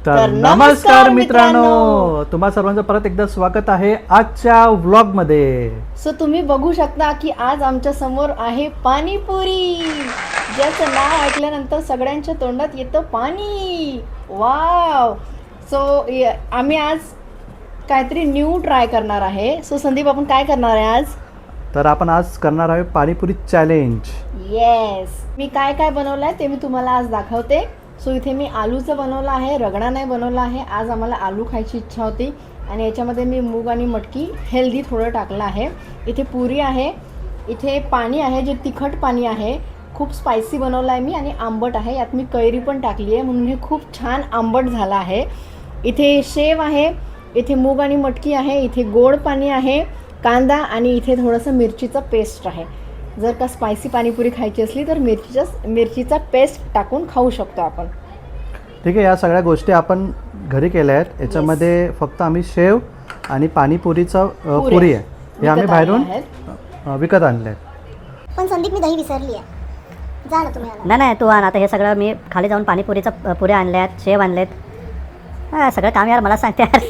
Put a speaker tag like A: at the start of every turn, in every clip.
A: तर नमस्कार मित्रांनो, तुम्हा सर्वांचं परत एकदा स्वागत आहे आजच्या व्लॉग मध्ये.
B: सो तुम्ही बघू शकता की आज आमच्या समोर आहे पाणीपुरी, ज्याचं नाव ऐकल्यानंतर सगळ्यांच्या तोंडात येतं पाणी. वाव. सो आम्ही आज काहीतरी न्यू ट्राय करणार आहे. सो संदीप, आपण काय करणार आहे आज?
A: तर आपण आज करणार आहे पाणीपुरी चॅलेंज.
B: येस, मी काय काय बनवलं आहे ते मी तुम्हाला आज दाखवते. सो इथे मी आलूचं बनवलं आहे, रगडा नाही बनवला आहे. आज आम्हाला आलू खायची इच्छा होती आणि याच्यामध्ये मी मूग आणि मटकी हेल्दी थोडं टाकलं आहे. इथे पुरी आहे, इथे पाणी आहे जे तिखट पाणी आहे, खूप स्पायसी बनवलं आहे मी, आणि आंबट आहे. यात मी कैरी पण टाकली आहे म्हणून हे खूप छान आंबट झालं आहे. इथे शेव आहे, इथे मूग आणि मटकी आहे, इथे गोड पाणी आहे, कांदा, आणि इथे थोडंसं मिरचीचं पेस्ट आहे. जर का स्पायसी पाणीपुरी खायची असली तर मिरचीचा पेस्ट टाकून खाऊ शकतो आपण.
A: ठीक आहे, या सगळ्या गोष्टी आपण घरी केल्या आहेत. याच्यामध्ये फक्त आम्ही शेव आणि पाणीपुरीचा पुरी आहे हे आम्ही बाहेरून विकत आणले आहेत.
C: पण संदीप, मी दही विसरली आहे. जा ना तुम्ही.
D: नाही तू आण. आता हे सगळं मी खाली जाऊन पाणीपुरीचं पुऱ्या आणल्यात, शेव आणलेत. हां, सगळं काम यार मला सांगते यार.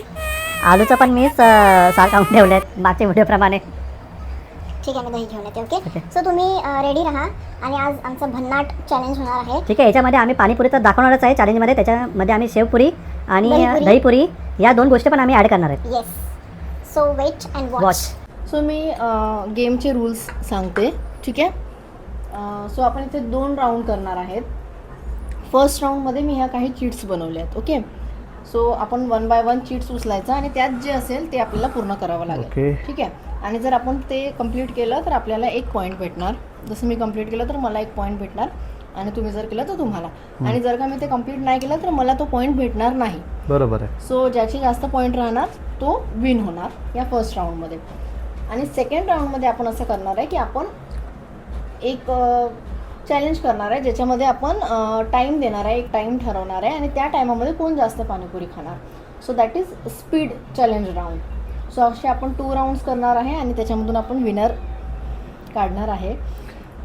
D: आलूचं पण मीच सार काढून ठेवलेत मागच्या व्हिडिओप्रमाणे.
C: ठीक आहे, मी दही घेऊन येते. ओके, सो तुम्ही रेडी राहा आणि आज आमचं भन्नाट चॅलेंज होणार आहे.
D: ठीक आहे, याच्यामध्ये आम्ही पाणीपुरी तर दाखवणारच आहे चॅलेंजमध्ये. त्याच्यामध्ये आम्ही शेवपुरी आणि दहीपुरी या दोन गोष्टी पण आम्ही ॲड करणार आहेत.
C: Yes, so wait and watch.
B: So मी गेमचे रूल्स सांगते. ठीक आहे. सो आपण इथे 2 राऊंड करणार आहेत. फर्स्ट राऊंडमध्ये मी ह्या काही चीट्स बनवल्या आहेत. ओके, सो आपण 1 बाय 1 चीट्स उचलायचं आणि त्यात जे असेल ते आपल्याला पूर्ण करावं लागेल.
A: ओके.
B: ठीक आहे. आणि जर आपण ते कंप्लीट केलं तर आपल्याला 1 पॉईंट भेटणार. जसं मी कंप्लीट केलं तर मला 1 पॉईंट भेटणार आणि तुम्ही जर केलं तर तुम्हाला. आणि जर का मी ते कंप्लीट नाही केलं तर मला तो पॉईंट भेटणार नाही.
A: बरोबर आहे.
B: सो ज्याचे जास्त पॉईंट राहणार तो विन होणार या फर्स्ट राऊंडमध्ये. आणि सेकंड राऊंडमध्ये आपण असं करणार आहे की आपण एक चॅलेंज करणार आहे ज्याच्यामध्ये आपण टाईम देणार आहे, एक टाईम ठरवणार आहे आणि त्या टायमामध्ये कोण जास्त पाणीपुरी खाणार. So that is speed challenge round. So असे आपण 2 राऊंड्स करणार आहे आणि त्याच्यामधून आपण विनर काढणार आहे.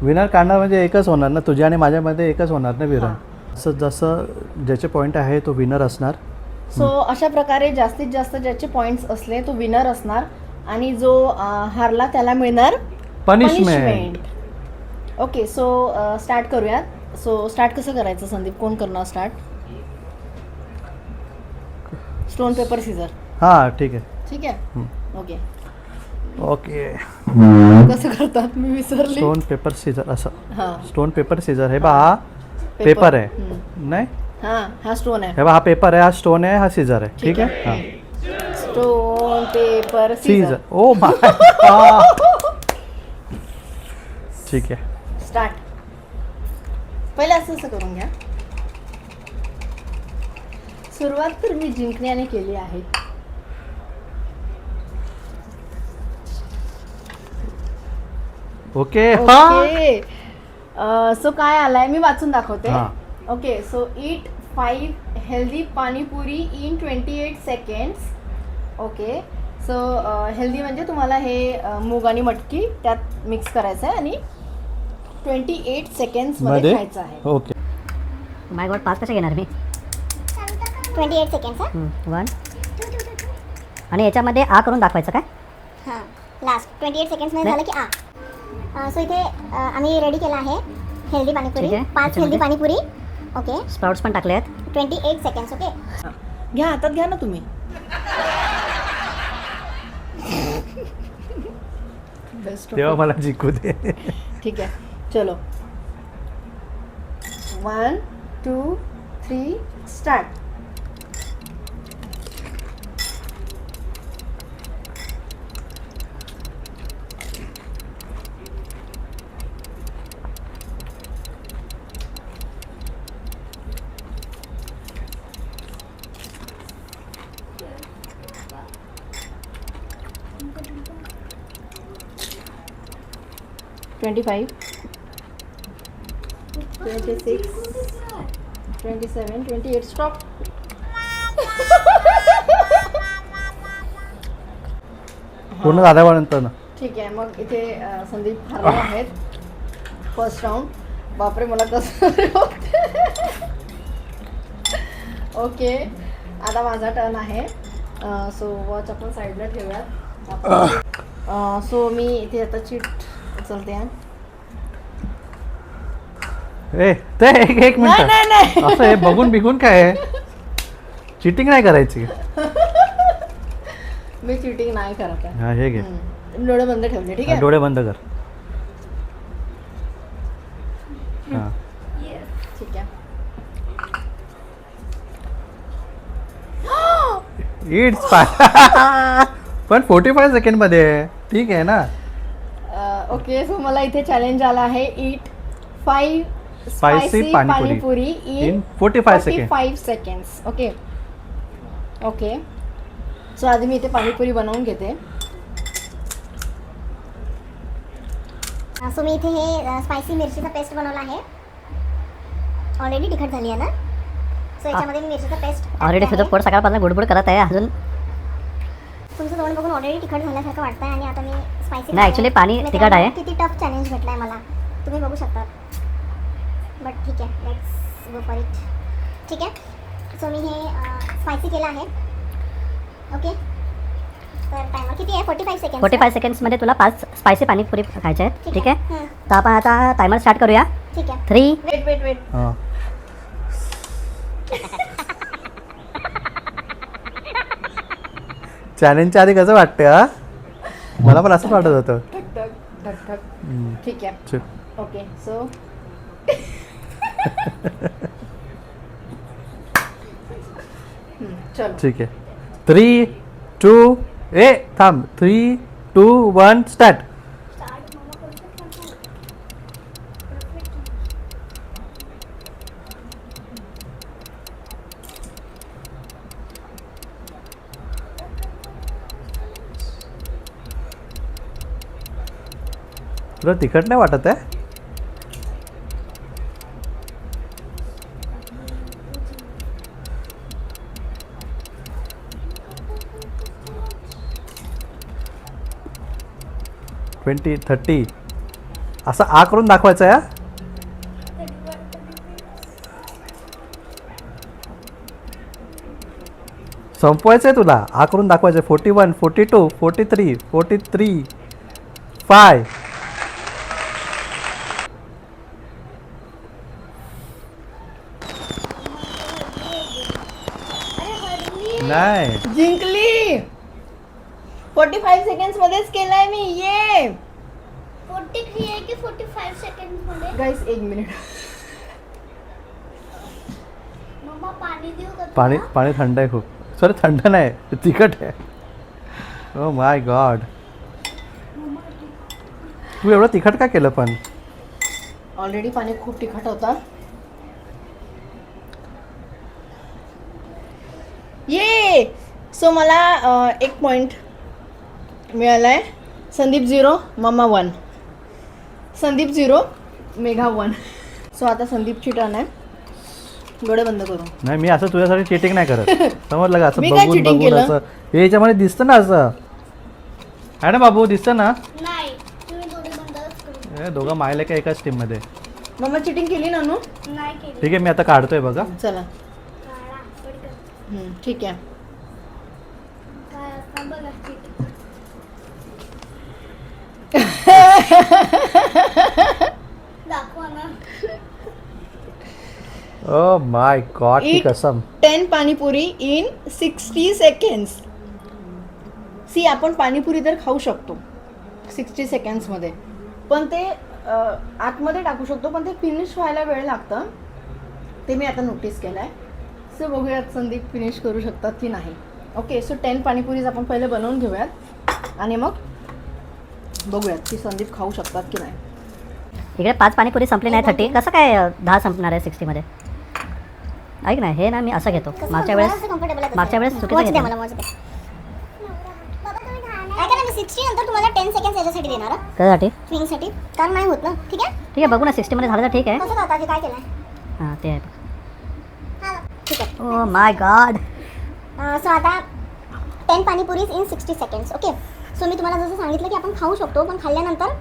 A: विनर काढणार म्हणजे एकच होणार ना, तुझ्या आणि माझ्यामध्ये एकच होणार ना विनर. असं जसं ज्याचे पॉईंट आहे तो विनर असणार.
B: सो अशा प्रकारे जास्तीत जास्त ज्याचे पॉईंट्स असले तो विनर असणार आणि जो हारला त्याला मिळणार
A: पनिशमेंट.
B: ओके, सो स्टार्ट करूयात. सो स्टार्ट कसं करायचं संदीप? कोण करणार स्टार्ट? Stone paper Caesar.
A: हां, ठीक आहे.
B: ठीक आहे. Okay
A: okay.
B: कसं करतात मी विसरली.
A: स्टोन पेपर सीझर असं.
B: हां,
A: स्टोन पेपर सीझर. हे बा, हा पेपर आहे. नाही,
B: हां, हा स्टोन आहे.
A: हे बा, हा पेपर आहे, हा स्टोन आहे, हा सीझर आहे. ठीक आहे. हां,
B: stone paper
A: scissor.
B: Scissor.
A: Oh my. ठीक आहे.
B: स्टार्ट. पहिले असं करून घ्या. सुरुवात तर मी जिंकण्याने केली आहे.
A: ओके.
B: ओके. सो काय आलाय मी वाचून दाखवते.
A: हां.
B: Okay, so eat 5 healthy panipuri in 28 seconds. Okay, so healthy म्हणजे तुम्हाला हे मूग आणि मटकी त्यात मिक्स करायचं आहे आणि 28 सेकंड्समध्ये खायचं आहे.
A: ओके.
D: माय गॉड, 5 कसे घेणार मी?
C: 28 सेकंड्स.
D: 1 आणि याच्यामध्ये आ करून दाखवायचं काय?
C: हां, लास्ट 28 सेकंड्समध्ये झालं की सो इथे आम्ही रेडी केला आहे हेल्दी पाणीपुरी.
D: ठीक आहे.
C: 5 हेल्दी पाणीपुरी. ओके,
D: स्प्राउट्स पण टाकले आहेत.
C: 28 सेकंड्स. ओके,
B: घ्या, हातात घ्या ना तुम्ही.
A: तेव्हा मला जिंकू दे.
B: ठीक आहे, चलो. 1 2 3 स्टार्ट. $25, 26, 27, 28. स्टॉप.
A: पूर्ण झाल्यानंतर ना.
B: ठीक आहे, मग इथे संदीप हरले आहेत फर्स्ट राऊंड. बापरे, मला कसं ओके, आता माझा टर्न आहे. सो वॉच आपण साईडला ठेवूयात आपण. सो मी इथे आता चीट उचलते आहे.
A: ए ते एक
B: नाही
A: मिनिट
B: नाही नाही
A: असं हे बघून बिघून काय आहे? चिटिंग नाही करायची.
B: मी चिटिंग नाही करत आहे.
A: हा हे घे.
B: डोळे बंद ठेवले ठीक आहे.
A: डोळे बंद कर. हा
B: ठीक आहे.
A: इट्स पण 45 सेकंड मध्ये आहे. ठीक आहे ना.
B: ओके सो मला इथे चॅलेंज आला आहे ईट 5
A: Spicy panipuri
B: in
A: in 45 seconds.
B: 45 seconds. Okay okay so आधी मी इथे पाणीपुरी बनवून घेते.
C: सो मी इथे हे स्पायसी मिरचीचा पेस्ट बनवला आहे. ऑलरेडी तिखट झाली आहे ना. सो याच्यामध्ये मी मिरचीचा पेस्ट
D: ऑलरेडी तुझं पोट सकाळपासून गुडबुड करत आहे अजून.
C: तुमचं तोंड बघून ऑलरेडी तिखट झाल्यासारखं वाटतंय आणि आता मी स्पायसी
D: नाही, actually पाणी तिखट आहे.
C: किती टफ चॅलेंज भेटलाय मला तुम्ही बघू शकता. बट ठीक आहे लेट्स गो फॉर इट. ठीक आहे सो मी हे स्पायसी केलं आहे. ओके तर टायमर किती आहे 45 सेकंड.
D: 45 सेकंड्समध्ये तुला 5 स्पायसी पाणीपुरी खायचे आहेत. ठीक आहे.
C: हं,
D: तर आपण आता टायमर स्टार्ट करूया.
C: ठीक आहे.
D: 3
B: वेट वेट वेट
A: हा. चॅलेंजच्या आधी कसं वाटतं हा? मला पण असंच वाटत होतं.
B: ठक ठक ठक ठक.
A: हम्म.
B: ठीक आहे.
A: चल.
B: ओके सो चलो
A: ठीक आहे. 3 2 थांब 3 2 1 स्टार्ट. तुला तिखट नाही वाटत आहे? 20 30 असं आ करून दाखवायचं आहे. संपवायचं आहे तुला. आ करून दाखवायचं आहे. 41 42 43 43 5 नाही.
B: जिंकली. 45 सेकंड्स मध्येच केलाय मी. ये
C: 43 आहे की 45 सेकंड मध्ये.
B: गाईस एक मिनिट.
C: मम्मा पाणी देऊ का?
A: पाणी पाणी थंड आहे खूप. सॉरी थंड नाही तिखट आहे. ओ माय गॉड. तू एवढं तिखट का केलं पण?
B: ऑलरेडी पाणी खूप तिखट होता. ये सो मला 1 पॉइंट मिळालाय. संदीप 0 मम्मा 1. संदीप 0 मेघा 1. सो आता संदीपची टर्न आहे. डोळे बंद करू.
A: नाही मी असं तुझ्यासाठी चिटिंग नाही करत. समजलं का? असं
B: मी काय
A: बघून
B: cheating
A: बघून
B: केलं?
A: असं हे याच्यामध्ये दिसतं ना असं. आहे ना बाबू दिसतं ना?
C: नाही तुम्ही दोन्ही बंदच करू.
A: हे दोघं मायले का एकाच टीम मध्ये.
B: मम्मा चिटिंग केली ना नू.
C: नाही केली.
A: ठीक आहे मी आता काढतोय बघा.
B: चला
C: काढा, पटकन.
B: ठीक आहे.
C: काय आता बघा cheat. दाखवा ना.
A: ओ माय गॉड की
B: Eat
A: कसम.
B: 10 पाणीपुरी इन 60 सेकंड्स. सी आपण पाणीपुरी तर खाऊ शकतो 60 सेकंड्समध्ये, पण ते आतमध्ये टाकू शकतो, पण ते फिनिश व्हायला वेळ लागतं. ते मी आता नोटीस केलं आहे. सो बघूयात संदीप फिनिश करू शकतात की नाही. ओके सो 10 पाणीपुरीज आपण पहिले बनवून घेऊयात आणि मग बघूयात की संदीप खाऊ शकतात की नाही.
D: इकडे 5 पाणीपुरी संपली नाही 30. कसं काय 10 संपणार आहे 60 मध्ये? ऐक ना हे ना मी असं घेतो. मागच्या वेळेस चुकीचं
C: वॉच द्या
D: घेतलं.
C: मला वॉच द्या. ऐका ना मी 60 नंतर तुम्हाला 10 सेकंड याच्यासाठी देणार हं.
D: कशासाठी?
C: स्विंगसाठी कारण नाही होत ना. ठीक आहे
D: ठीक आहे बघू ना 60 मध्ये झालं तर ठीक आहे.
C: कसं करता काय केलंय.
D: हां ते आहे.
C: ठीक आहे
D: ओ माय गॉड.
C: सो आता 10 पाणीपुरीज इन 60 सेकंड्स. ओके सो मी तुम्हाला जसं सांगितलं की आपण खाऊ शकतो, पण खाल्ल्यानंतर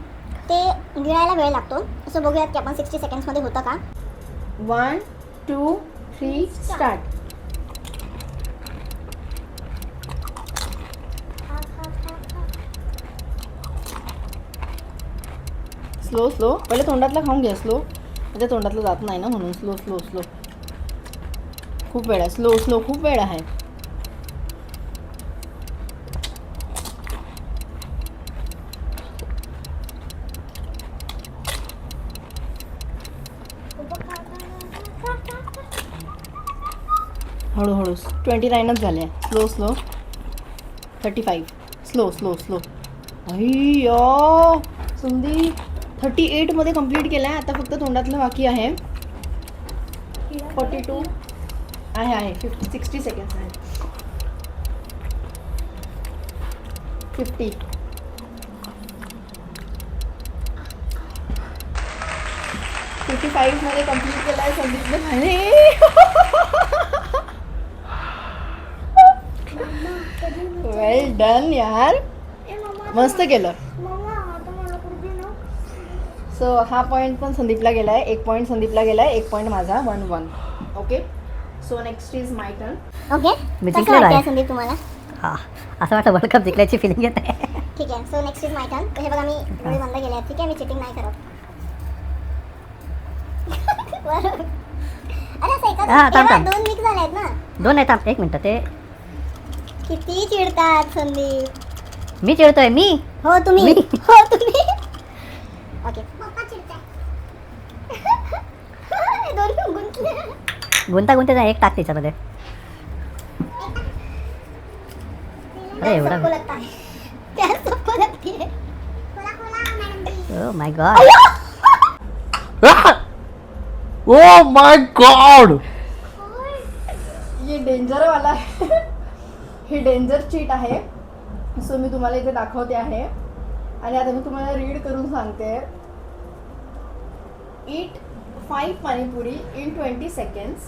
C: ते गिळायला वेळ लागतो. सो बघूयात की आपण 60 सेकंड्समध्ये होतं का.
B: 1 2 3 स्टार्ट. Slow slow. पहिले तोंडातलं खाऊन घ्या स्लो. म्हणजे तोंडातलं जात नाही ना म्हणून स्लो स्लो स्लो. खूप वेळ आहे. स्लो स्लो खूप वेळ आहे. हळूहळू 29च झाले आहे. Slow slow 35. Slow slow slow. अय्या संदीप 38मध्ये कंप्लीट केलं आहे. आता फक्त तोंडातलं बाकी आहे. 42 आहे 60 सेकंड्स आहे. 50. 55मध्ये कंप्लीट केलं आहे संदीपने. वेल डन यार, मस्त केलं. सो हा पॉईंट पण संदीपला गेला आहे. 1 पॉईंट संदीपला गेला आहे, 1 पॉईंट माझा. 1-1. Okay, so next is my turn.
C: Okay,
D: मी
C: कसं
D: जिंकलेलो
C: वाटतंय
D: आहे.
C: संदीप तुम्हाला?
D: हां, असं वाटतं वर्ल्ड कप जिंकल्याची फिलिंग येत आहे.
C: ठीक आहे, so next is my turn. हे बघा मी डोळे बंद केले आहेत. ठीक आहे, मी चिटिंग नाही करत. बरं. अरे असं
D: हां, थांब, थांब.
C: 2 मिक्स झाले आहेत ना.
D: 2 नाही, थांब 1 मिनटं. ते
C: किती चिडतात संदीप.
D: मी चिडतोय. मी
C: हो तुम्ही.
D: मी?
C: हो तुम्ही. ओके, पप्पा चिडताय. 2 गुंतले.
D: गुंतागुंतीचा एक टाक त्याच्यामध्ये. अरे एवढा
C: सबको लगता है. प्यार सबको लगती है. खोला खोला madam ji.
D: Oh my god.
A: Oh my god.
B: ये डेंजर वाला आहे. हे डेंजर चीट आहे. सो मी तुम्हाला इथे दाखवते आहे आणि आता मी तुम्हाला रीड करून सांगते. ईट 5 पाणीपुरी इन 20 सेकंड्स.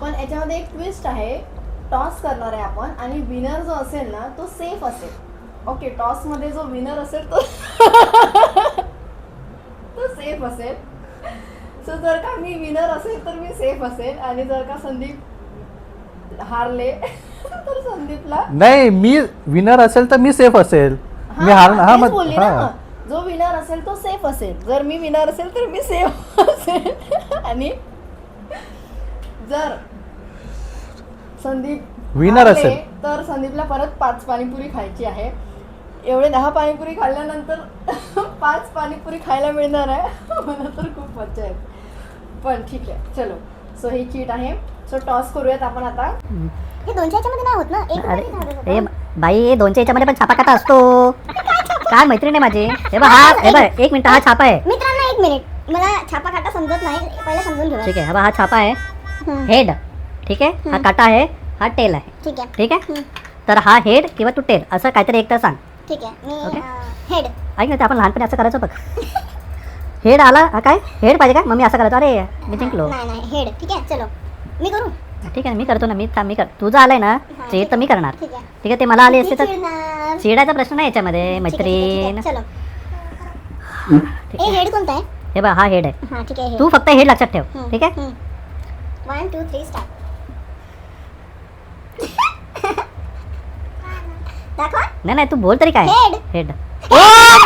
B: पण याच्यामध्ये एक ट्विस्ट आहे. टॉस करणार आहे आपण आणि विनर जो असेल ना तो सेफ असेल. ओके, टॉसमध्ये जो विनर असेल तो तो सेफ असेल. सो जर का मी विनर असेल तर मी सेफ असेल आणि जर का संदीप हारले तर संदीपला
A: नाही, मी विनर असेल तर मी सेफ असेल. मी हार हा
B: तेच
A: मग
B: बोलली ना
A: हा
B: मग. जो विनर असेल तो सेफ असेल. जर मी विनर असेल तर मी सेफ असेल. आणि जर संदीप
A: Winner
B: हारले
A: असेल.
B: तर संदीपला परत 5 पाणीपुरी खायची आहे. एवढे 10 पाणीपुरी खाल्ल्यानंतर 5 पाणीपुरी खायला मिळणार आहे. मला तर खूप मजा आहे. पण ठीक आहे, चलो. सो ही चीट आहे. सो टॉस करूयात आपण आता.
C: हे 2च्या ह्याच्यामध्ये नाही होत ना. एक
D: अरे
C: मध्ये झालं
D: हे
C: होतं.
D: बाई 2च्या याच्यामध्ये पण छापा काटा असतो. काय मैत्रीण आहे माझी. हे बघ हा, हे बघ 1 मिनिट, हा छापा आहे.
C: मित्रांनो 1 मिनिट, मला छापा काटा समजत नाही. पहिला समजून घेऊया.
D: ठीक आहे, हा बघ हा छापा आहे.
C: हं.
D: हेड, ठीक आहे. हा काटा आहे, हा टेल आहे.
C: ठीक आहे.
D: ठीक आहे.
C: हं.
D: तर हा हेड किंवा तू टेल असं काहीतरी एक तर सांग.
C: ठीक आहे, मी
D: ओके.
C: हेड.
D: ऐक ना, ते आपण लहानपणी असं करायचं बघ. हेड आला, हा काय हेड पाहिजे काय, मग मी असं करायचो. अरे मी जिंकलो.
C: नाही हेड. ठीक आहे, चलो मी करू.
D: ठीक आहे, मी करतो ना. मी कर. तुझं आलंय ना
C: हा,
D: चीट तर मी करणार.
C: ठीक आहे.
D: ठीक आहे, ते मला आले असते
C: मी
D: तर
C: चिडणार.
D: चिडायचा प्रश्न नाही याच्यामध्ये
C: ठीक आहे,
D: मैत्रीण.
C: चलो.
D: ठीक
C: हे
D: आहे.
C: हेड कोणता आहे?
D: हे बघ हा हेड आहे.
C: हां ठीक आहे.
D: तू फक्त हेड लक्षात ठेव. ठीक आहे.
C: 1 2 3 स्टार्ट. दाखवा.
D: नाही तू बोल तरी काय.
C: Head.
D: Head. O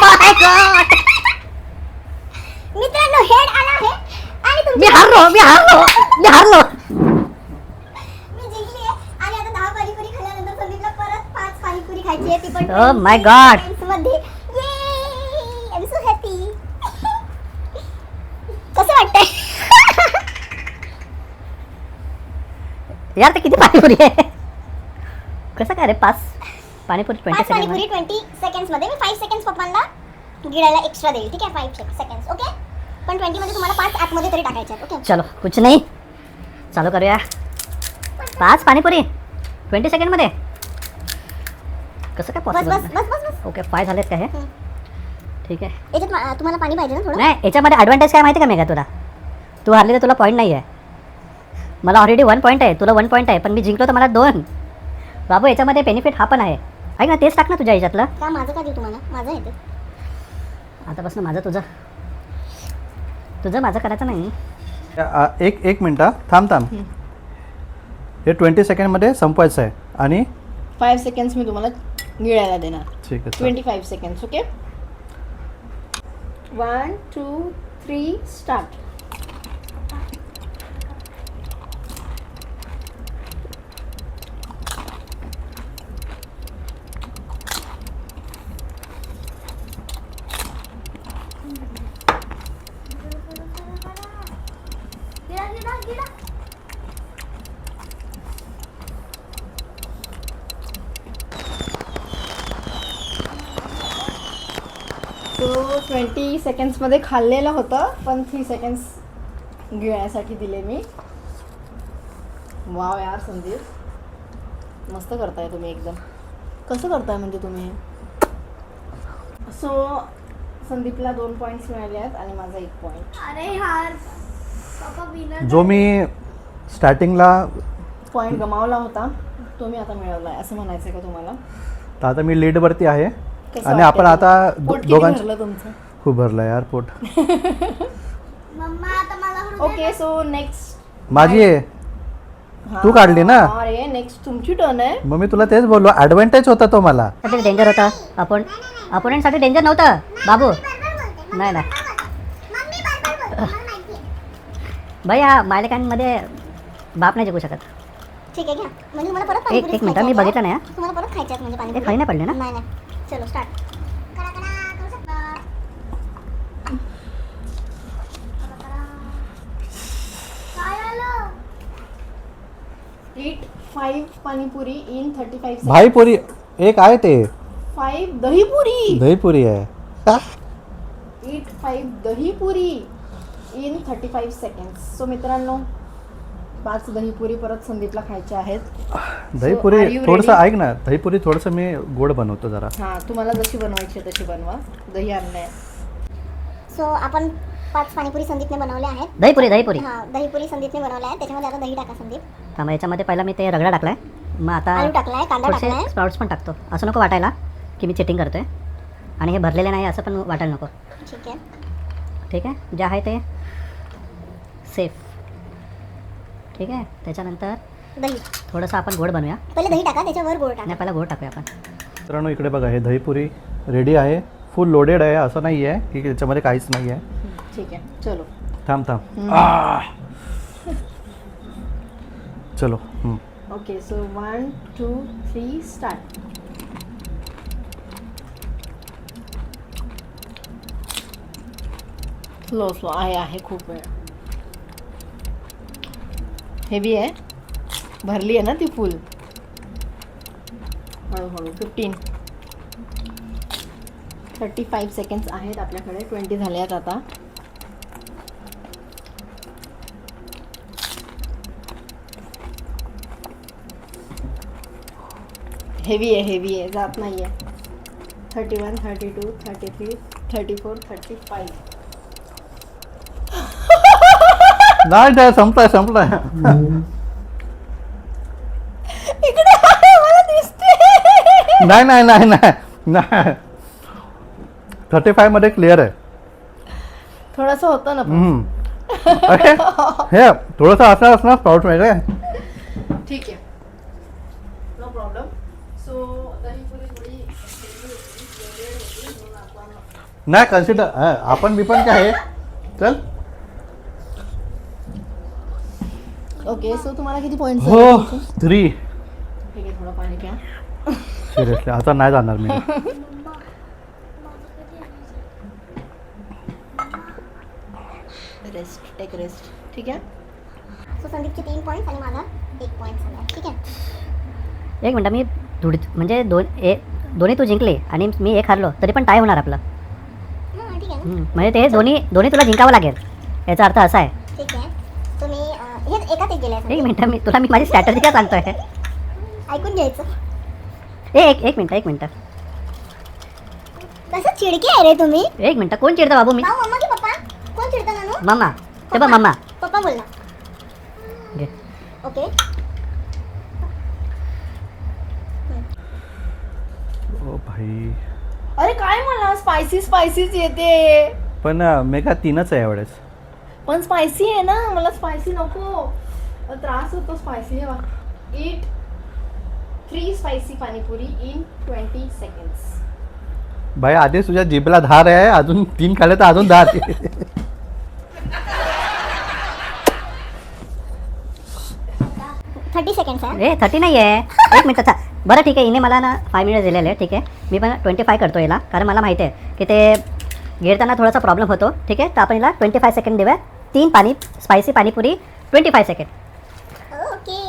D: my God,
C: मित्रांनो हेड आला आहे आणि
D: मी
C: तुमची
D: हारलो.
C: मी जिंकली आहे. आणि आता 10 पाणीपुरी खाल्ल्यानंतर संदीपला परत 5 पाणीपुरी खायची आहे. ती पण
D: Oh my God.
C: मध्ये. ये आय एम सो हॅपी. कसं वाटतंय?
D: यार ते किती पाणीपुरी आहे. कसं काय रे 5 पाणीपुरी 20
C: 5
D: सेकंड.
C: पाणीपुरी 20 सेकंड्स मध्ये. मी 5 सेकंड्स पप्पांना गिळायला एक्स्ट्रा देईल. ठीक आहे, 5 सेकंड्स. ओके, पण 20 मध्ये तुम्हाला 5 आतमध्ये तरी टाकायचे आहेत. ओके,
D: चलो कुछ नाही, चालू करूया. 5 पाणीपुरी 20 सेकंड मध्ये कसं काय
C: बस
D: पॉसिबल.
C: बस बस बस बस.
D: ओके 5 झालेत का हे.
C: हं.
D: ठीक आहे.
C: याच्यात तुम्हाला पाणी पाहिजे ना थोडं?
D: नाही याच्यामध्ये ॲडव्हान्टेज काय माहिती का मेघा तुला. तू हारली तर तुला पॉईंट नाही आहे. मला ऑलरेडी 1 पॉईंट आहे, तुला 1 पॉईंट आहे. पण मी जिंकलो तर मला 2. बाबू याच्यामध्ये बेनिफिट हा पण आहे. ऐक ना, तेच टाक ना तुझ्या ह्याच्यातलं.
C: का माझं का देऊ तुम्हाला? माझं आहे ते.
D: आतापासून माझं तुझं माझं करायचं नाही.
A: एक मिनटं थांब. हे 20 सेकंडमध्ये संपवायचं आहे आणि
B: 5 सेकंड्स मी तुम्हाला गिळायला देणार.
A: ठीक आहे.
B: 25 सेकंड्स. Okay, 1 2 3 start. सो 20 सेकंड्समध्ये खाल्लेलं होतं, पण 3 सेकंड्स गिळण्यासाठी दिले मी. वाव यार संदीप, मस्त करताय तुम्ही एकदम. कसं करताय म्हणजे तुम्ही हे? सो संदीपला 2 पॉईंट्स मिळाले आहेत आणि माझा 1 पॉईंट.
C: अरे यार पापा विनर.
A: जो मी स्टार्टिंगला
B: पॉईंट गमावला होता तो मी आता मिळवला आहे, असं म्हणायचं आहे का तुम्हाला?
A: तर आता मी लीडवरती आहे.
B: कसं
A: आणि
B: वाटतंय
A: आपण आता
B: तुम्हाला? पोट किती
A: दोघांचं
B: भरलं तुमचं?
A: खूप भरलं यार पोट.
C: मम्मा आता मला हृदय
B: ओके सो नेक्स्ट
A: माझी आहे. तू काढली ना?
B: अरे नेक्स्ट तुमची टर्न आहे.
A: मग मी तुला तेच बोललो, ॲडव्हान्टेज होता तो मला.
D: साठी डेंजर होतं. अपोनेंटसाठी डेंजर नव्हतं बाबू. नाही नाही
C: मम्मी बरोबर बोलते, मला माहिती आहे.
D: भाई हा मालिकांमध्ये बाप नाही जिंकू शकत.
C: ठीक आहे घ्या. म्हणजे मला परत
D: एक
C: पाणीपुरी
D: एक मिनिट मी बघितलं नाही हा.
C: तुम्हाला परत खायचं आहे म्हणजे
D: ते
C: पाणीपुरी?
D: खाई नाही पडले ना.
C: नाही नाही. चलो स्टार्ट. करा करा करू शकता. करा, करा. काय आलं?
B: Eat 5 panipuri in 35 seconds.
A: भाईपुरी एक आहे ते
B: 5 दहीपुरी.
A: दहीपुरी आहे.
B: Eat 5 dahipuri in 35 seconds. So मित्रांनो 5 दहीपुरी परत संदीपला खायच्या आहेत.
A: दहीपुरी
B: are you
A: थोडंसं
B: ready?
A: ऐक ना, दहीपुरी थोडंसं मी गोड बनवतो जरा.
B: हां तुम्हाला जशी बनवायची आहे तशी बनवा. दही आणलंय.
C: सो आपण 5 पाणीपुरी संदीपने बनवल्या आहेत.
D: दहीपुरी दहीपुरी.
C: हा दहीपुरी संदीपने बनवल्या आहेत. त्याच्यामध्ये आता दही टाका संदीप.
D: थांबा याच्यामध्ये पहिला मी ते रगडा टाकलाय. मग आता
C: आलू टाकलाय, कांदा
D: थोडेसे
C: टाकलाय.
D: स्प्राउट्स पण टाकतो. असं नको वाटायला की मी चिटिंग करतोय आणि हे भरलेले नाही असं पण वाटायला नको.
C: ठीक आहे.
D: ठीक आहे जे आहे ते सेफ. ठीक आहे त्याच्यानंतर
C: दही.
D: थोडंसं आपण गोड बनवूया.
C: पहिले दही टाका, त्याच्यावर गोड टाका.
D: नाही पहिला गोड टाकूया आपण.
A: मित्रांनो इकडे बघा, हे दहीपुरी रेडी आहे. फुल लोडेड आहे, असं नाही आहे की त्याच्यामध्ये काहीच नाही आहे.
B: ठीक आहे चलो.
A: थांब थांब. चलो.
B: Okay so 1 2 3 start. Slow slow आहे खूप वेळ. हेवी आहे, भरली आहे ना ती फुल. हळूहळू 15 35 सेकंड्स आहेत आपल्याकडे. 20 झाले आहेत आता. हेवी आहे जात नाही आहे. 31 32 33 34 35.
A: नाही नाही संपलाय.
B: इकडे आहे, मला दिसते.
A: नाही 35 मध्ये क्लिअर आहे.
B: थोडंसं होतं ना पण.
A: अरे हे थोडंसं असणार स्प्राउट वगैरे.
B: ठीक आहे नो प्रॉब्लेम. सो दहीपुरी थोडी
A: नाही कन्सिडर आपण मी पण काय आहे. चल.
B: ओके सो तुम्हाला किती पॉईंट्स?
A: हो 3.
B: ठीक आहे थोडं पाणी प्या.
A: सिरियसली आता नाही जाणार मी.
B: Rest take rest. ठीक आहे.
C: सो संदीपचे 3 पॉईंट्स आणि माझा 1 पॉईंट झाला. ठीक आहे.
D: एक मिनटं मी म्हणजे दोन्ही तू जिंकले आणि मी एक हारलो तरी पण टाय होणार आपलं.
C: हां ठीक आहे ना.
D: म्हणजे ते दोन्ही तुला जिंकावं लागेल याचा अर्थ असा आहे.
C: ठीक आहे. तुम्ही हे एकाच एक गेले
D: एक मिनटं मी माझी स्ट्रॅटजी काय सांगतोय.
C: ऐकून घ्यायचं.
D: एक मिनटं
C: कसं चिडके आहे रे तुम्ही?
D: एक मिनटं कोण चिडतं बाबू? मी
C: भाऊ मम्मा की पप्पा? कोण चिडतं नानू?
D: मम्मा. ते बघ मम्मा.
C: पप्पा बोल ना.
D: घे.
C: ओके.
A: ओ भाई
B: अरे काय मला स्पायसीच येते.
A: पण मेगा 3च आहे एवढेच.
B: पण स्पायसी आहे ना, मला स्पायसी नको. त्रास होतो spicy. Eat 3 spicy panipuri in 20 seconds.
A: भाई आधीच तुझ्या जिभेला धार आहे, अजून 3 खाल्ले तर अजून धार.
C: 30 सेकंड्स आहे.
D: ए 30 नाही आहे, 1 मिनिट. बरं ठीक आहे, हिने मला ना 5 मिनिट दिलेले आहे. ठीक आहे, मी पण 25 करतो याला, कारण मला माहिती आहे की ते गिरताना थोडासा प्रॉब्लेम होतो. ठीक आहे, तर आपण हिला 25 सेकंड देऊया. 3 spicy panipuri 25 second.
C: Okay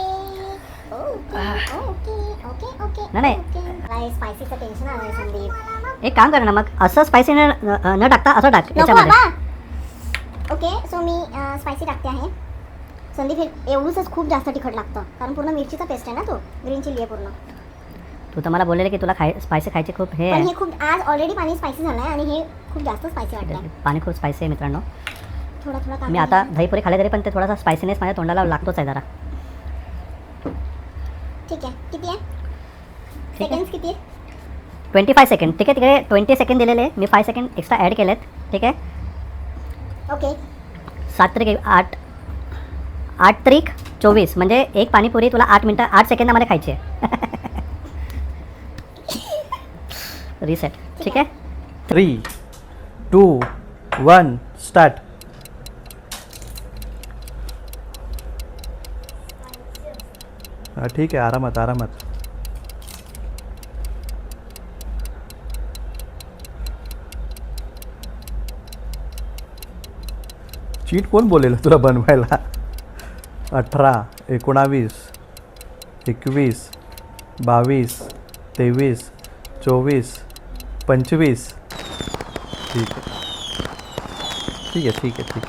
C: okay okay okay
D: नाही, नाही.
C: मला स्पायसीचं टेन्शन आलं संदीप.
D: एक काम कर ना, मग असं स्पायसी न टाकता असं टाक
C: नको
D: याच्यामध्ये.
C: बाबा. ओके सो मी स्पायसी टाकते आहे. संदीप हे एवढंच खूप जास्त तिखट लागतं, कारण पूर्ण मिरचीचा पेस्ट आहे ना, तो ग्रीन चिली आहे पूर्ण.
D: तू तर मला बोललेलं की तुला स्पायसी खायची खूप हे
C: पण
D: आहे.
C: हे खूप आज ऑलरेडी पाणी स्पायसी झालं आहे आणि हे खूप जास्त स्पायसी वाटतं.
D: पाणी खूप स्पायसी आहे मित्रांनो.
C: थोडा थोडा
D: मी आता दहीपुरी खाल्ले तरी पण ते थोडासा स्पायसीनेस माझ्या तोंडाला लागतोच आहे जरा.
C: ठीक आहे. किती आहे
D: ठीक आहे.
C: सेकंड्स किती आहे?
D: 25 सेकंड. ठीक आहे, तिकडे 20 सेकंड दिलेले, मी 5 सेकंड एक्स्ट्रा ॲड केलेत. ठीक आहे,
C: ओके
D: 7 त्रिक 8, 8 त्रिक 24, म्हणजे एक पाणीपुरी तुला 8 मिनटं 8 सेकंदामध्ये खायची आहे. रिसेट. ठीक आहे.
A: 3, 2, 1 स्टार्ट. ठीक आहे, आरामात आरामात. चीट कोण बोलेल तुला बनवायला? 18, 19, 21, 22, 23, 24, 25. ठीक आहे ठीक आहे ठीक आहे ठीक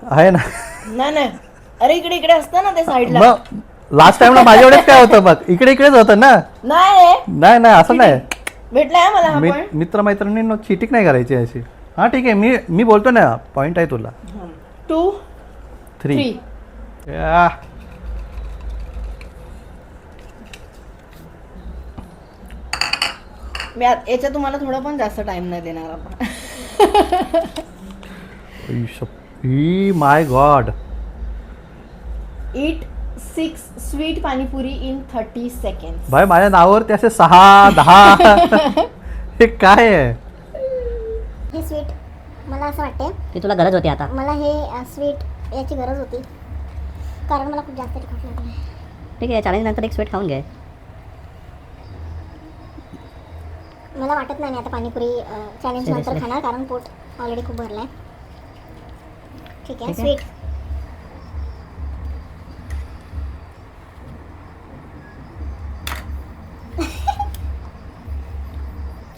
A: आहे आहे ना.
B: नाही अरे इकडे असतं ना ते साईडला.
A: मग लास्ट टाइमला माझ्याकडेच काय होतं, मग इकडेच होतं ना.
B: नाही
A: नाही असं नाही.
B: भेटलाय मला हा point.
A: मित्रमैत्रिणींनो चिटिंग नाही करायची अशी. हां ठीक आहे, मी बोलतो ना, पॉईंट आहे तुला.
B: 2,
A: 3.
B: 3. मी याच्यात तुम्हाला थोडं पण जास्त टाइम नाही देणार आपण.
A: My god.
B: Eat 6 sweet panipuri in 30 seconds.
A: भाई माझ्या नावावरती असे 6, 10. हे काय आहे?
C: हे स्वीट मला असं वाटते
D: की तुला गरज होती आता.
C: मला हे स्वीट याची गरज होती, कारण मला खूप जास्त तिखट लागलं.
D: ठीक आहे, चॅलेंज नंतर एक स्वीट खाऊन घे.
C: मला वाटत नाही आता पाणीपुरी चॅलेंज नंतर
D: Seriously?
C: खाणार, कारण पोट ऑलरेडी खूप भरलं आहे. ठीक आहे.
D: ठीक आहे.
C: स्वीट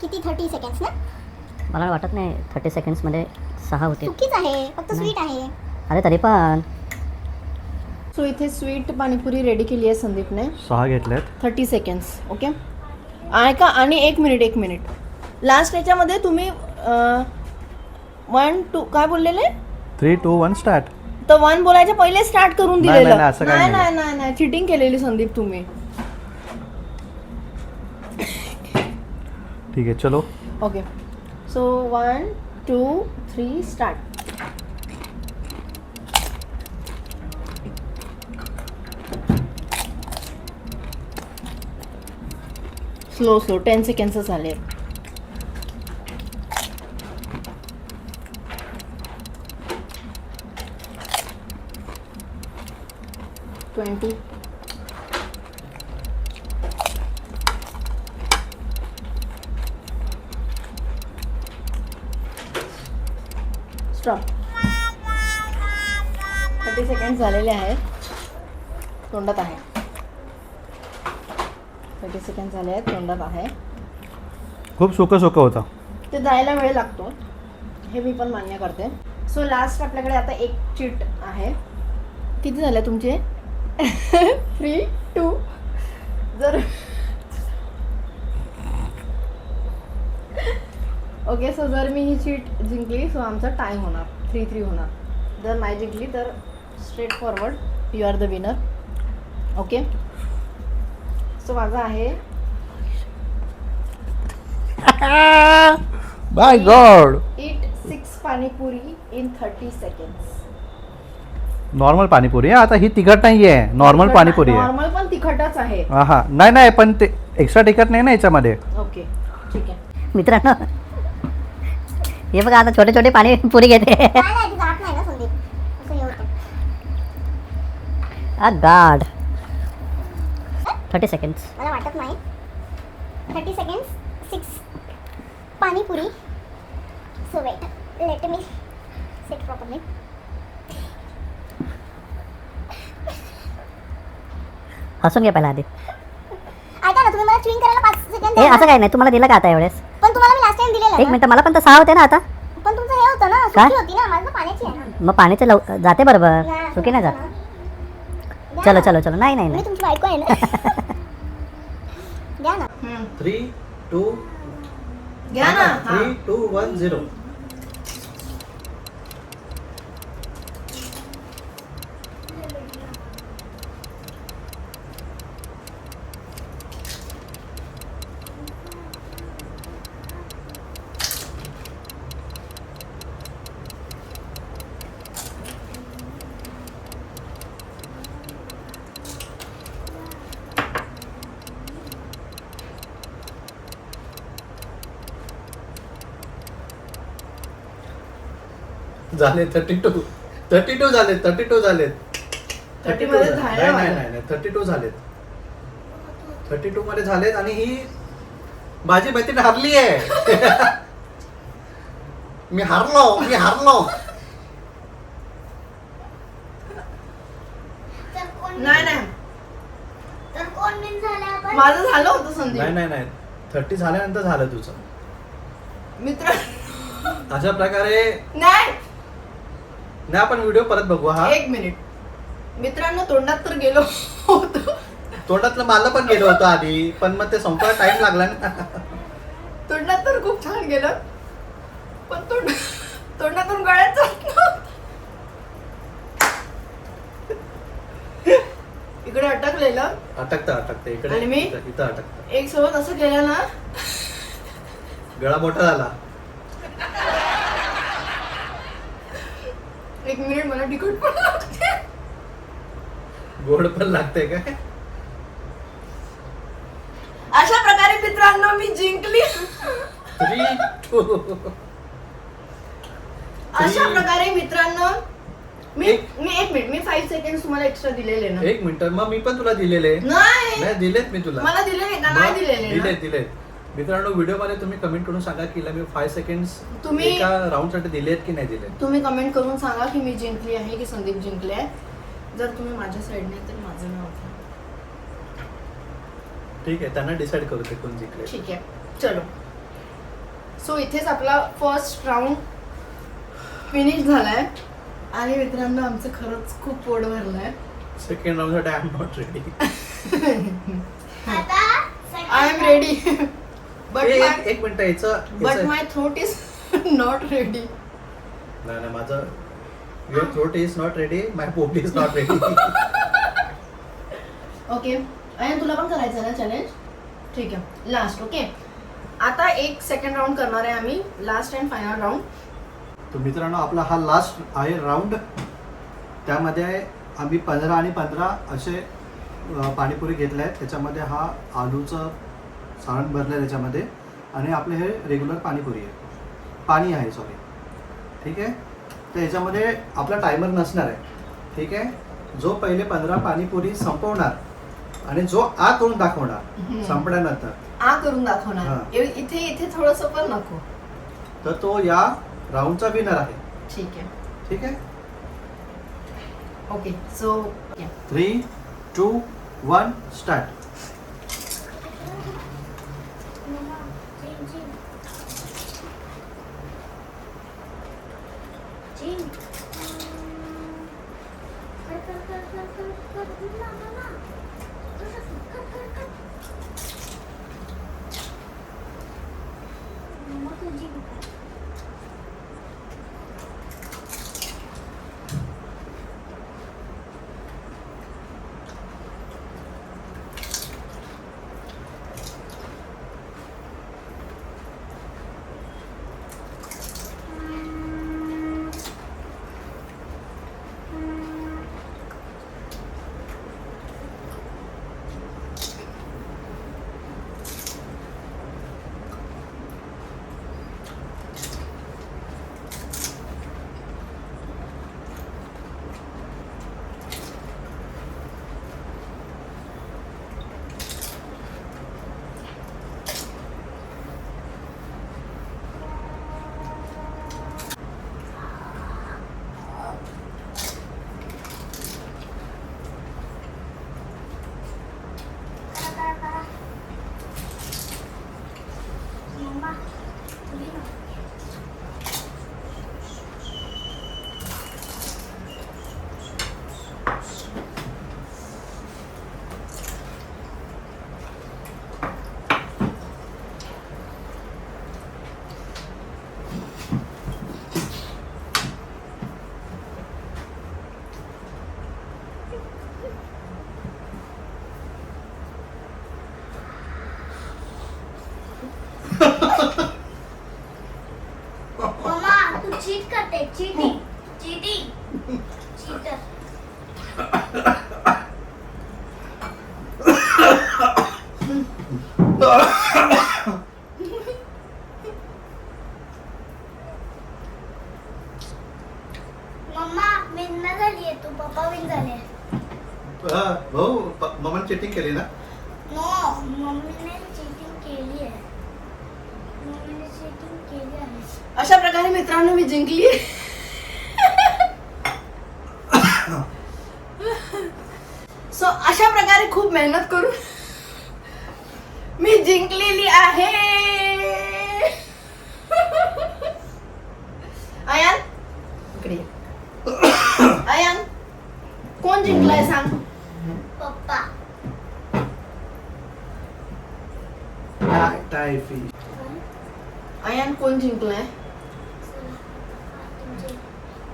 C: किती 30 सेकंड्स ना?
D: मला वाटत नाही 30 सेकंड्समध्ये 6 होते.
C: चुकीच आहे, फक्त स्वीट आहे.
D: अरे तरी पण
B: सो इथे स्वीट पाणीपुरी रेडी केली आहे संदीपने.
A: 6 घेतल्यात.
B: 30 seconds. ओके ऐका, आणि 1 मिनिट लास्ट याच्यामध्ये तुम्ही 1, 2 काय बोललेले?
A: 3, 2, 1 स्टार्ट.
B: तर 1 बोलायच्या पहिले स्टार्ट करून
A: नाही,
B: दिलेलं.
A: नाही, असं काही नाही.
B: नाही चिटिंग केलेली संदीप तुम्ही.
A: ठीक आहे, चलो.
B: Okay so 1, 2, 3 start. Slow 10 seconds झाले. ट्वेंटी. स्टॉप. 30 seconds झालेले आहेत. तोंडात आहे. 30 seconds झाले आहेत, तोंडात आहे.
A: खूप सुकं होतं.
B: ते जायला वेळ लागतो, हे मी पण मान्य करते. सो लास्ट आपल्याकडे आता एक चीट आहे. किती झाले तुमचे? 3, 2. जर ओके सो जर मी ही चीट जिंकली सो आमचा टाइम होणार, 3-3 होणार. जर नाही जिंकली तर straight forward you are the winner. Okay so माझा आहे
A: by god.
B: Eat 6 panipuri in 30 seconds.
A: Normal panipuri आहे. आता ही तिखट नाही आहे, नॉर्मल पाणीपुरी आहे.
B: नॉर्मल पण तिखटच आहे.
A: हा नाही पण ते एक्स्ट्रा तिखट नाही ना याच्यामध्ये.
B: ओके ठीक आहे.
D: मित्रांनो हे बघा आता छोटे छोटे पाणीपुरी घेते.
C: नाही नाही ती जात नाही ना संदीप, असं हे होतं.
D: गाड 30 सेकंड्स.
C: मला वाटत नाही. 30 seconds 6 panipuri. So wait, let me set properly.
D: हसून घ्या पहिला आधी.
C: ऐका ना, तुम्ही मला च्युइंग करायला 5 सेकंड
D: ए असं काय नाही, तुम्हाला दिलं का आता एवढेच?
C: पण तुम्हाला मी लास्ट टाइम दिलेलं
D: एक
C: ना.
D: मिनिट, मला पण तर 6 होते ना आता.
C: पण तुमचं हे होतं ना,
D: काय?
C: सुकी होती ना, माझं पाण्याची आहे ना.
D: मग पाण्याचे जाते बरोबर,
C: नाही,
D: चुकी नाही जात.
C: द्या
D: चलो
C: ना.
D: चलो चलो, नाही नाही
C: मी
D: नाही.
C: तुमची बायको आहे ना. द्या ना.
A: 3, 2,
B: घ्या ना.
A: 3, 2, 1, 0. झाले 32 झाले 32 झाले.
B: 30 मध्ये झाले
A: नाही
B: माझे.
A: नाही नाही 32 झालेत. 32 मध्ये झालेत आणि ही माझी मैत्रीण हारली आहे. मी हारलो.
B: नाही नाही
C: तर कोण विन झाला आपण?
B: माझं झालं होतं संदीप.
A: नाही 30 झाल्यानंतर झालं तुझं.
B: मित्र
A: अशा प्रकारे
B: नाही,
A: आपण व्हिडिओ परत बघू. हा
B: एक मिनिट मित्रांनो, तोंडात तर गेलो होतो.
A: तोंडातलं मला पण गेलं होतं आधी, पण मग ते संपायला टाइम लागला ना.
B: तोंडात तर खूप छान गेलं, पण तोंडातून गळ्यात जात नव्हतं. इकडे अटकलेलं
A: अटकतं इकडे
B: आणि मी?
A: इथं अटकतं.
B: एक सोबत असं केलं ना,
A: गळा मोठा झाला.
B: एक मिनिट मला तिखट पण लागते.
A: गोड पण लागते काय?
B: अशा प्रकारे मित्रांनो मी जिंकली.
A: 3, 2.
B: अशा प्रकारे मित्रांनो मी
A: एक-
B: एक मिनिट, मी 5 सेकंड तुम्हाला एक्स्ट्रा दिलेले ना.
A: एक मिनिट, मग मी पण तुला दिलेले.
B: नाही
A: नाही दिलेत मी तुला.
B: मला दिलेले का नाही दिलेले ना?
A: दिलेत. मित्रांनो व्हिडिओ मध्ये तुम्ही कमेंट करून सांगा की मी 5 सेकंड्स
B: तुम्ही-
A: एका राऊंड साठी दिलेत की नाही दिलेत.
B: तुम्ही कमेंट करून सांगा की मी जिंकली आहे की संदीप जिंकले आहे. जर तुम्ही माझ्या साईडने तर माझं नाव घ्या.
A: ठीक आहे, त्यांना डिसाईड करू ते कोण जिंकले.
B: ठीक आहे, चलो. सो इथेच आपला फर्स्ट राऊंड फिनिश झालाय आणि मित्रांनो आमचं खरंच खूप पोट भरलंय.
A: सेकंड राऊंड साठी आय एम नॉट रेडी.
C: आता
B: आय एम रेडी बट
A: एक मिनिट याचं
B: my throat is not ready.
A: नाही माझं your throat is not ready, my पोट इज नॉट रेडी.
B: ओके, आणि तुला पण करायचं ना चॅलेंज? ठीक आहे, लास्ट. ओके, आता एक सेकंड राऊंड करणार आहे आम्ही, लास्ट अँड फायनल राऊंड.
A: तर मित्रांनो आपला हा लास्ट आहे राऊंड. त्यामध्ये आम्ही 15 आणि 15 असे पाणीपुरी घेतले आहेत. त्याच्यामध्ये हा आलूचं सारण भरलं आहे त्याच्यामध्ये आणि आपले हे रेग्युलर पाणीपुरी आहे, पाणी आहे सॉरी. ठीक आहे, तर याच्यामध्ये आपला टायमर नसणार आहे. ठीक आहे, जो पहिले 15 पाणीपुरी संपवणार आणि जो आ करून दाखवणार संपल्यानंतर
B: आ करून दाखवणार.
A: हा.
B: इथे थोडंसं पण नको.
A: तर तो या राऊंडचा विनर आहे.
B: ठीक आहे.
A: ठीक आहे,
B: okay, so
A: 3, 2, 1 start.
C: Cheating cheating cheater mamma win न झालीये तू पप्पा विन झाले
A: भाऊ मम्माने चीटिंग केली ना
C: नो मम्मीने चीटिंग केली आहे मम्मीने चीटिंग केली आहे
B: अशा प्रकारे मित्रांनो मी जिंकली. सो अशा प्रकारे खूप मेहनत करून मी जिंकलेली आहे. आयान इकडे ये. आयान कोण जिंकलाय सांग.
C: पप्पा
A: टायफी
B: आयान कोण जिंकलाय.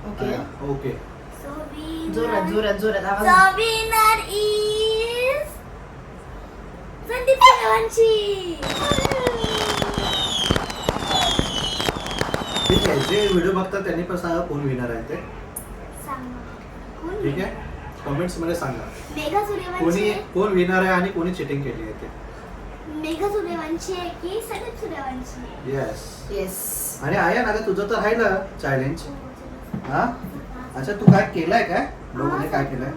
B: ओके
A: ओके
B: जोरात जोरात जोरात आवाज.
C: The winner is Sandeep Suryavanshi.
A: ठीक आहे जे व्हिडिओ बघतात त्यांनी पण सांगा कोण विनर आहे ते.
C: सांगा.
A: ठीक आहे कमेंट्स मध्ये सांगा
C: मेघा
A: कोणी
C: सूर्यवंशी
A: कोण विनर आहे आणि कोणी चिटिंग केली आहे ते.
C: मेघा सूर्यवंशी आहे की संदीप सूर्यवंशी आहे?
A: Yes
B: yes.
A: आणि आया ना तुझं तर आहे ना चॅलेंज. हा अच्छा तू काय केलंय काय लोकांनी काय केलंय.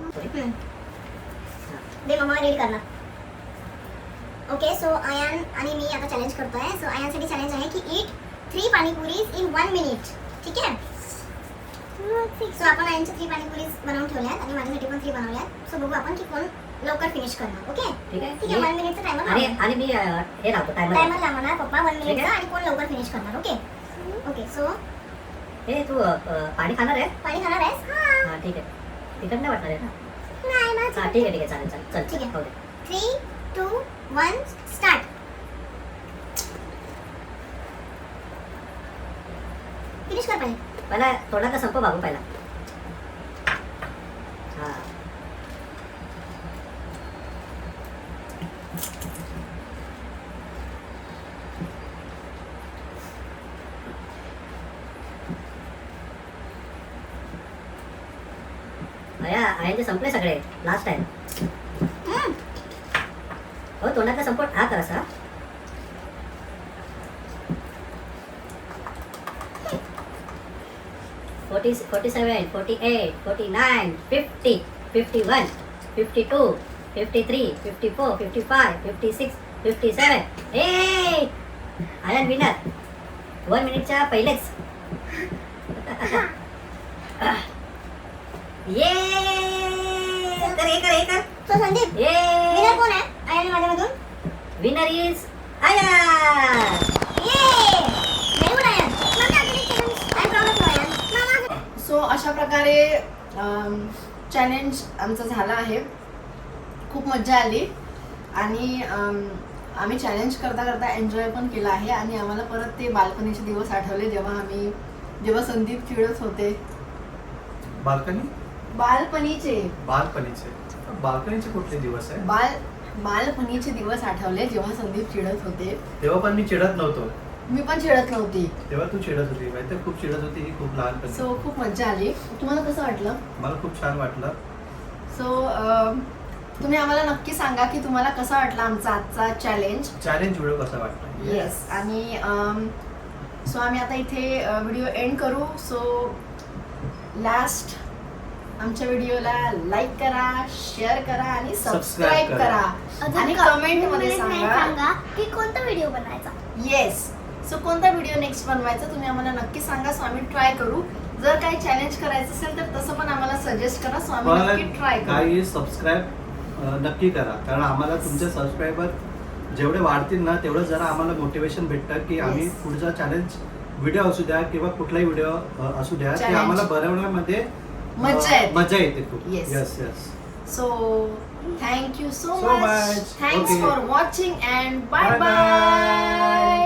C: दे मम्मा रीड करणार. ओके सो आयान आणि मी आता चॅलेंज करतोय. सो आयानसाठी चॅलेंज आहे की ईट 3 पाणीपुरीज इन 1 मिनिट. ठीक आहे सो आपण आयनच्या 3 पाणीपुरीज बनवून ठेवल्यात आणि माझ्यासाठी पण 3 बनवल्यात. सो बघू आपण की कोण लवकर फिनिश करणार. ओके
D: ठीक आहे.
C: ठीक आहे 1 मिनिटचा टायमर
D: आणि आणि मी हे लावतो टायमर.
C: टायमर लावणार पप्पा 1
D: ठीक
C: मिनिटचा
D: आहे.
C: आणि कोण लवकर फिनिश करणार. ओके ओके सो
D: हे तू पाणी खाणार आहे.
C: पाणी खाणार आहेस.
D: हा ठीक आहे. तिखट नाही वाटणार आहे ना.
C: नाही ना
D: हा ठीक आहे चालेल चालेल चल
C: ठीक आहे.
D: हो दे.
C: 3 2 1 स्टार्ट. फिनिश कर पहिले.
D: पहिला तोंडाचा संप बाबू पहिला. हा आयांचे संपले सगळे लास्ट टाइम. हो तोंडाचा संपट हा कर असा. फोर्टी 47 48 49 50 51 52 53 54 55 56 57 ए आयन विनर 1 मिनिटच्या पहिलेच. ये कर हे कर हे कर.
C: सो संदीप
D: ये
C: विनर कोण आहे आयन माझ्यामधून.
D: Winner is Ayan.
C: Yeah very good Ayan. Mummy आपली challenge I proud of Ayan. मामा
B: सो अशा प्रकारे चॅलेंज आमचं झालं आहे. खूप मजा आली आणि आम्ही चॅलेंज करता करता एन्जॉय पण केला आहे आणि आम्हाला परत ते बालपणीचे दिवस आठवले जेव्हा संदीप चिडत होते.
A: बाल्कनी
B: बालपणीचे
A: बाल्कनीचे कुठले दिवस आहे.
B: बालपणीचे दिवस आठवले जेव्हा संदीप चिडत होते.
A: तेव्हा पण मी चिडत नव्हतो.
B: मी पण चिडत नव्हती.
A: तेव्हा तू चिडत होती माहिती खूप चिडत होती ही खूप लहानपणी.
B: सो खूप मजा आली. तुम्हाला कसं वाटलं.
A: मला खूप छान वाटलं.
B: सो तुम्ही आम्हाला नक्की सांगा की तुम्हाला कसा वाटला आमचा आजचा चॅलेंज
A: व्हिडिओ कसा वाटला.
B: येस. आणि सो आम्ही आता इथे व्हिडिओ एंड करू. सो लास्ट आमच्या व्हिडिओला लाईक करा, शेअर करा आणि सबस्क्राईब
A: Subscribe
B: करा आणि कमेंट मध्ये सांगा
C: सांगा की कोणता व्हिडिओ बनायचा.
B: येस. सो कोणता व्हिडिओ नेक्स्ट बनवायचा तुम्ही आम्हाला नक्की सांगा. सो आम्ही ट्राय करू. जर काही चॅलेंज करायचं असेल तर तसं पण आम्हाला सजेस्ट करा. सो आम्ही नक्की ट्राय करू.
A: काही सबस्क्राईब नक्की करा कारण आम्हाला तुमचे सबस्क्रायबर जेवढे वाढतील ना तेवढं जरा आम्हाला मोटिवेशन भेटतं की आम्ही
B: Yes.
A: पुढचा चॅलेंज व्हिडिओ असू द्या किंवा कुठलाही व्हिडिओ असू द्या ते
B: Challenge.
A: आम्हाला बनवण्यामध्ये
B: मजा येते.
A: खूप.
B: Yes.
A: Yes yes.
B: So, thank you so
A: So
B: much.
A: much.
B: Thanks
A: Okay.
B: for watching and bye
A: Bye
B: bye.